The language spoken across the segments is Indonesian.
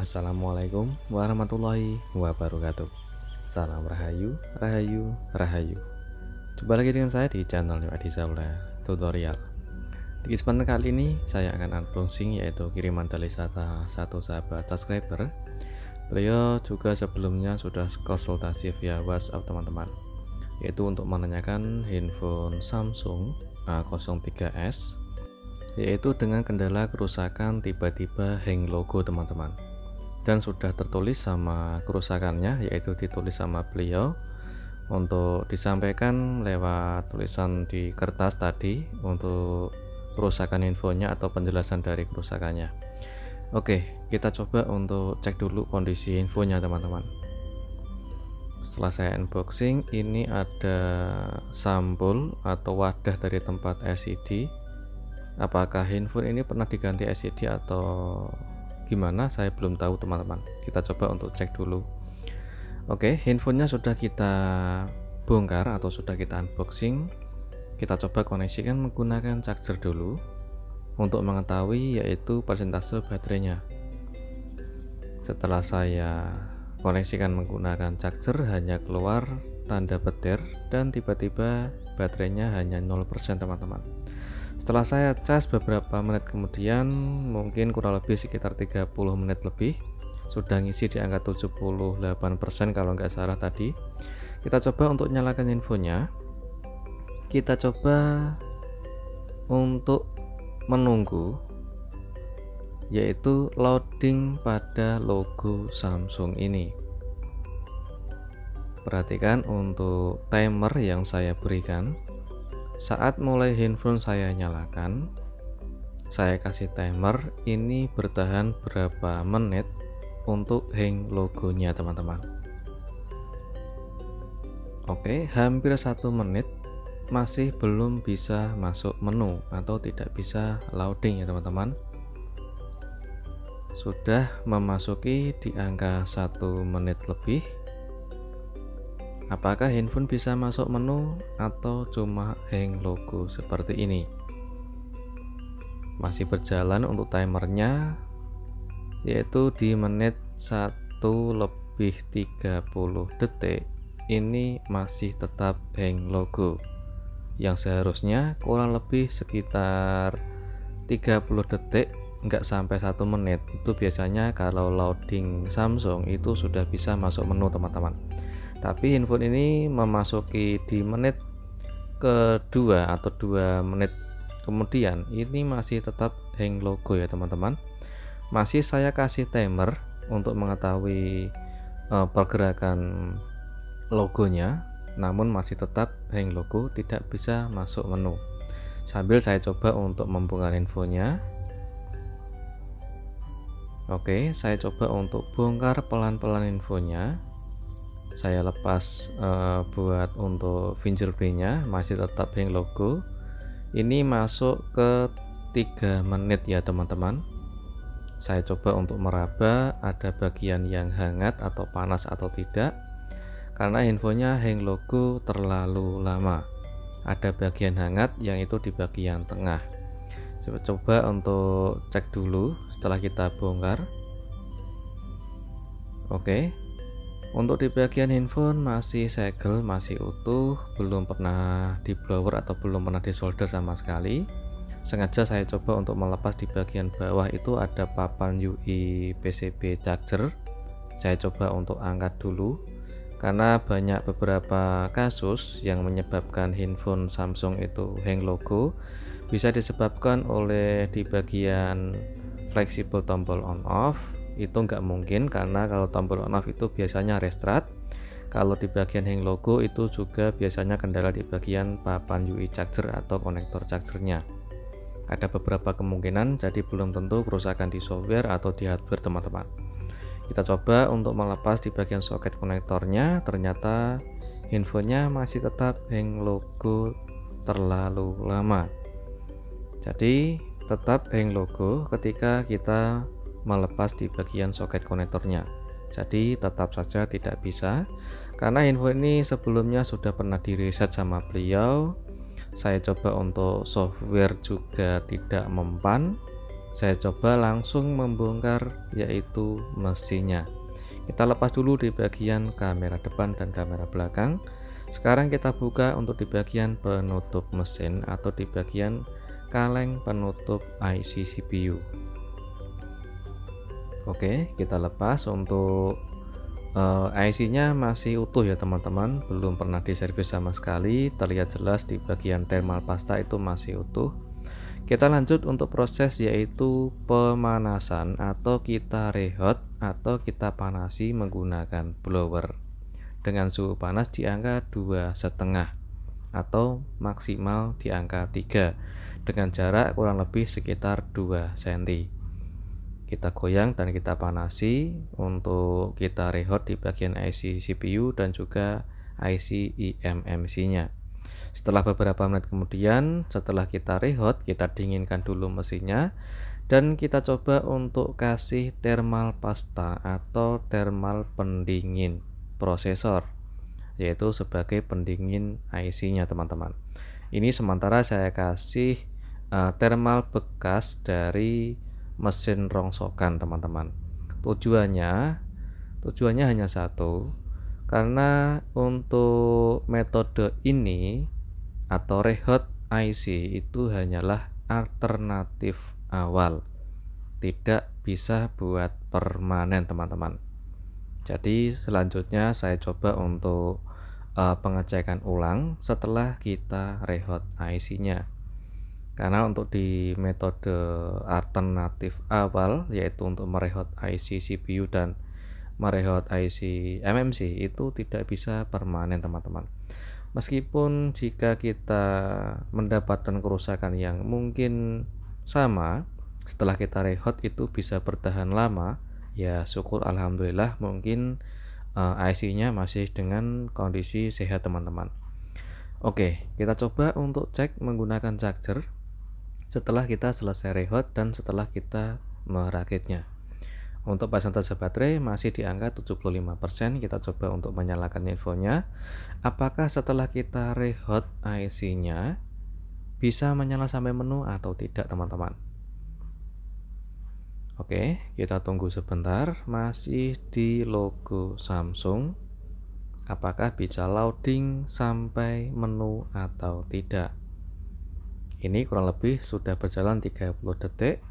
Assalamualaikum warahmatullahi wabarakatuh. Salam Rahayu, Rahayu, Rahayu. Jumpa lagi dengan saya di channel Adi Saula Tutorial. Di kesempatan kali ini saya akan unboxing yaitu kiriman dari satu sahabat subscriber. Beliau juga sebelumnya sudah konsultasi via WhatsApp teman-teman, yaitu untuk menanyakan handphone Samsung A03s, yaitu dengan kendala kerusakan tiba-tiba hang logo teman-teman. Dan sudah tertulis sama kerusakannya, yaitu ditulis sama beliau untuk disampaikan lewat tulisan di kertas tadi untuk kerusakan infonya atau penjelasan dari kerusakannya. Oke, kita coba untuk cek dulu kondisi infonya teman-teman. Setelah saya unboxing, ini ada sampul atau wadah dari tempat LCD. Apakah handphone ini pernah diganti LCD atau gimana, saya belum tahu teman-teman. Kita coba untuk cek dulu. Oke, handphonenya sudah kita bongkar atau sudah kita unboxing. Kita coba koneksikan menggunakan charger dulu untuk mengetahui yaitu persentase baterainya. Setelah saya koneksikan menggunakan charger, hanya keluar tanda petir dan tiba-tiba baterainya hanya 0% teman-teman. Setelah saya cas beberapa menit kemudian, mungkin kurang lebih sekitar 30 menit lebih, sudah ngisi di angka 78% kalau nggak salah tadi. Kita coba untuk nyalakan infonya. Kita coba untuk menunggu, yaitu loading pada logo Samsung ini. Perhatikan untuk timer yang saya berikan. Saat mulai handphone saya nyalakan, saya kasih timer ini bertahan berapa menit untuk hang logonya teman-teman. Oke, hampir 1 menit masih belum bisa masuk menu atau tidak bisa loading ya teman-teman. Sudah memasuki di angka 1 menit lebih. Apakah handphone bisa masuk menu atau cuma hang logo seperti ini? Masih berjalan untuk timernya, yaitu di menit 1:30 detik ini masih tetap hang logo, yang seharusnya kurang lebih sekitar 30 detik, nggak sampai 1 menit. Itu biasanya kalau loading Samsung itu sudah bisa masuk menu teman-teman. Tapi handphone ini memasuki di menit kedua atau 2 menit kemudian ini masih tetap hang logo ya teman-teman. Masih saya kasih timer untuk mengetahui pergerakan logonya, namun masih tetap hang logo, tidak bisa masuk menu. Sambil saya coba untuk membongkar infonya. Oke, saya coba untuk bongkar pelan-pelan infonya. Saya lepas buat untuk fingerprintnya, masih tetap hang logo. Ini masuk ke 3 menit ya teman-teman. Saya coba untuk meraba ada bagian yang hangat atau panas atau tidak, karena handphonenya hang logo terlalu lama. Ada bagian hangat yang itu di bagian tengah. Coba untuk cek dulu setelah kita bongkar. Oke, untuk di bagian handphone masih segel, masih utuh, belum pernah di blower atau belum pernah disolder sama sekali. Sengaja saya coba untuk melepas di bagian bawah, itu ada papan UI PCB charger. Saya coba untuk angkat dulu, karena banyak beberapa kasus yang menyebabkan handphone Samsung itu hang logo. Bisa disebabkan oleh di bagian fleksibel tombol on off. Itu nggak mungkin, karena kalau tombol on off itu biasanya restart. Kalau di bagian hang logo itu juga biasanya kendala di bagian papan UI charger atau konektor chargernya. Ada beberapa kemungkinan, jadi belum tentu kerusakan di software atau di hardware teman-teman. Kita coba untuk melepas di bagian soket konektornya, ternyata handphonenya masih tetap hang logo terlalu lama. Jadi tetap hang logo ketika kita melepas di bagian soket konektornya. Jadi tetap saja tidak bisa, karena handphone ini sebelumnya sudah pernah di reset sama beliau. Saya coba untuk software juga tidak mempan. Saya coba langsung membongkar yaitu mesinnya. Kita lepas dulu di bagian kamera depan dan kamera belakang. Sekarang kita buka untuk di bagian penutup mesin atau di bagian kaleng penutup IC CPU. Oke, kita lepas. Untuk IC-nya masih utuh ya teman-teman, belum pernah diservis sama sekali. Terlihat jelas di bagian thermal pasta itu masih utuh. Kita lanjut untuk proses yaitu pemanasan atau kita rehot atau kita panasi menggunakan blower dengan suhu panas di angka 2,5 atau maksimal di angka 3 dengan jarak kurang lebih sekitar 2 cm. Kita goyang dan kita panasi untuk kita rehot di bagian IC CPU dan juga IC eMMC-nya. Setelah beberapa menit kemudian, setelah kita rehot, kita dinginkan dulu mesinnya dan kita coba untuk kasih thermal pasta atau thermal pendingin prosesor, yaitu sebagai pendingin IC-nya teman-teman. Ini sementara saya kasih thermal bekas dari mesin rongsokan teman-teman. Tujuannya hanya satu, karena untuk metode ini atau rehot IC itu hanyalah alternatif awal, tidak bisa buat permanen teman-teman. Jadi selanjutnya saya coba untuk pengecekan ulang setelah kita rehot IC-nya. Karena untuk di metode alternatif awal, yaitu untuk merehot IC CPU dan merehot IC eMMC, itu tidak bisa permanen teman-teman. Meskipun jika kita mendapatkan kerusakan yang mungkin sama, setelah kita rehot itu bisa bertahan lama, ya syukur alhamdulillah mungkin IC-nya masih dengan kondisi sehat teman-teman. Oke, kita coba untuk cek menggunakan charger setelah kita selesai rehot dan setelah kita merakitnya. Untuk persentase baterai masih di angka 75%. Kita coba untuk menyalakan infonya. Apakah setelah kita rehot IC-nya bisa menyala sampai menu atau tidak teman-teman? Oke, kita tunggu sebentar. Masih di logo Samsung. Apakah bisa loading sampai menu atau tidak? Ini kurang lebih sudah berjalan 30 detik.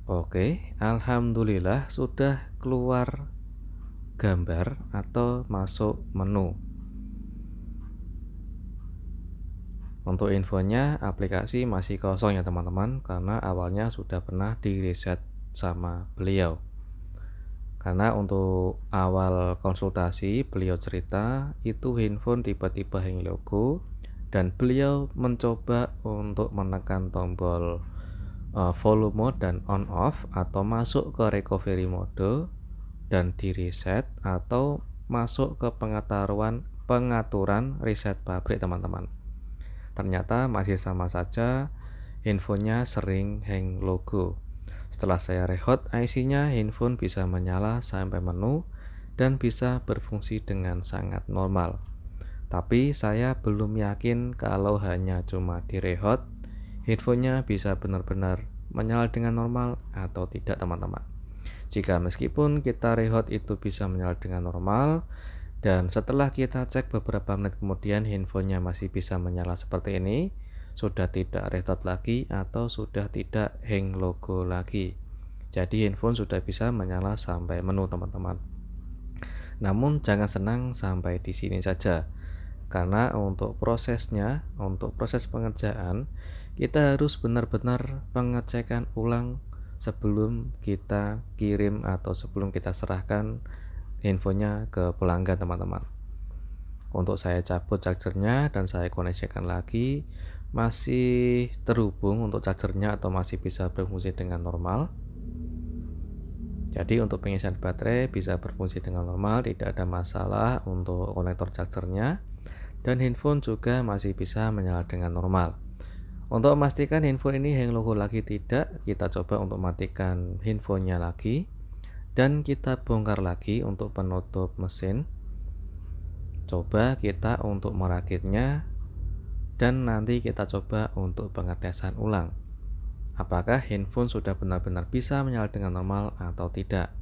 Oke, alhamdulillah sudah keluar gambar atau masuk menu. Untuk infonya, aplikasi masih kosong ya teman-teman, karena awalnya sudah pernah di reset sama beliau. Karena untuk awal konsultasi beliau cerita itu handphone tiba-tiba hang logo dan beliau mencoba untuk menekan tombol volume dan on off atau masuk ke recovery mode dan di reset atau masuk ke pengaturan reset pabrik teman-teman. Ternyata masih sama saja, handphonenya sering hang logo. Setelah saya rehot IC-nya, handphone bisa menyala sampai menu dan bisa berfungsi dengan sangat normal. Tapi saya belum yakin kalau hanya cuma direhot handphonenya bisa benar-benar menyala dengan normal atau tidak teman-teman. Jika meskipun kita rehot itu bisa menyala dengan normal dan setelah kita cek beberapa menit kemudian handphonenya masih bisa menyala seperti ini, sudah tidak rehot lagi atau sudah tidak hang logo lagi. Jadi handphone sudah bisa menyala sampai menu teman-teman. Namun jangan senang sampai di sini saja. Karena untuk prosesnya, untuk proses pengerjaan, kita harus benar-benar pengecekan ulang sebelum kita kirim atau sebelum kita serahkan handphonenya ke pelanggan teman-teman. Untuk saya cabut chargernya dan saya koneksikan lagi, masih terhubung untuk chargernya atau masih bisa berfungsi dengan normal. Jadi untuk pengisian baterai bisa berfungsi dengan normal, tidak ada masalah untuk konektor chargernya. Dan handphone juga masih bisa menyala dengan normal. Untuk memastikan handphone ini hang logo lagi tidak, kita coba untuk matikan handphonenya lagi dan kita bongkar lagi untuk penutup mesin. Coba kita untuk merakitnya dan nanti kita coba untuk pengetesan ulang apakah handphone sudah benar-benar bisa menyala dengan normal atau tidak.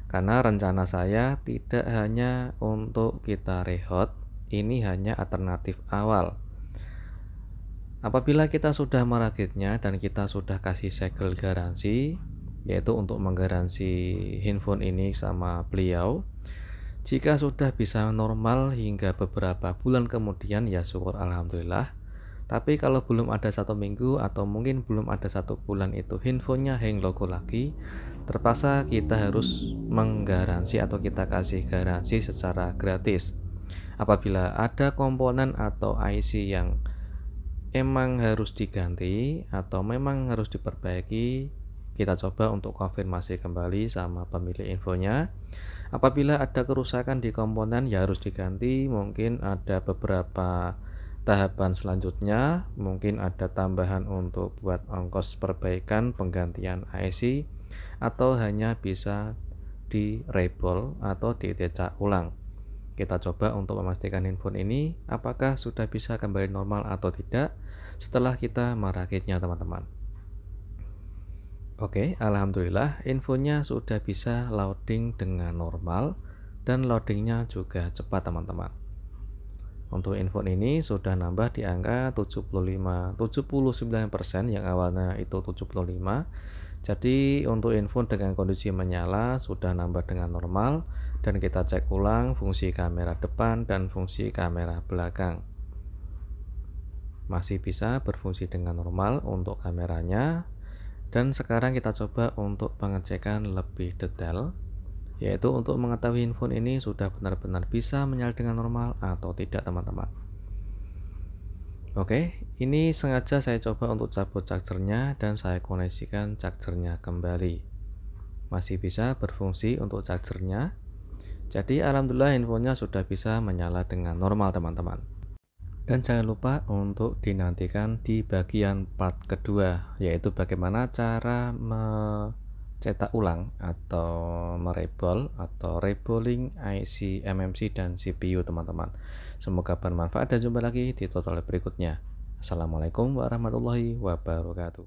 Karena rencana saya tidak hanya untuk kita rehat, ini hanya alternatif awal. Apabila kita sudah merakitnya dan kita sudah kasih segel garansi, yaitu untuk menggaransi handphone ini sama beliau, jika sudah bisa normal hingga beberapa bulan kemudian, ya syukur alhamdulillah. Tapi kalau belum ada 1 minggu atau mungkin belum ada 1 bulan itu handphonenya hang logo lagi, terpaksa kita harus menggaransi atau kita kasih garansi secara gratis. Apabila ada komponen atau IC yang emang harus diganti atau memang harus diperbaiki, kita coba untuk konfirmasi kembali sama pemilik infonya. Apabila ada kerusakan di komponen, ya harus diganti. Mungkin ada beberapa tahapan selanjutnya, mungkin ada tambahan untuk buat ongkos perbaikan penggantian IC, atau hanya bisa di rebol atau dicecak ulang. Kita coba untuk memastikan handphone ini apakah sudah bisa kembali normal atau tidak setelah kita merakitnya, teman-teman. Oke, alhamdulillah infonya sudah bisa loading dengan normal dan loadingnya juga cepat, teman-teman. Untuk handphone ini sudah nambah di angka 79% yang awalnya itu 75. Jadi untuk handphone dengan kondisi menyala sudah nambah dengan normal, dan kita cek ulang fungsi kamera depan dan fungsi kamera belakang. Masih bisa berfungsi dengan normal untuk kameranya. Dan sekarang kita coba untuk pengecekan lebih detail, yaitu untuk mengetahui handphone ini sudah benar-benar bisa menyala dengan normal atau tidak, teman-teman. Oke, ini sengaja saya coba untuk cabut chargernya dan saya koneksikan chargernya kembali. Masih bisa berfungsi untuk chargernya. Jadi alhamdulillah handphonenya sudah bisa menyala dengan normal, teman-teman. Dan jangan lupa untuk dinantikan di bagian part kedua, yaitu bagaimana cara mencetak ulang atau merebol atau rebolling IC, MMC, dan CPU, teman-teman. Semoga bermanfaat dan jumpa lagi di tutorial berikutnya. Assalamualaikum warahmatullahi wabarakatuh.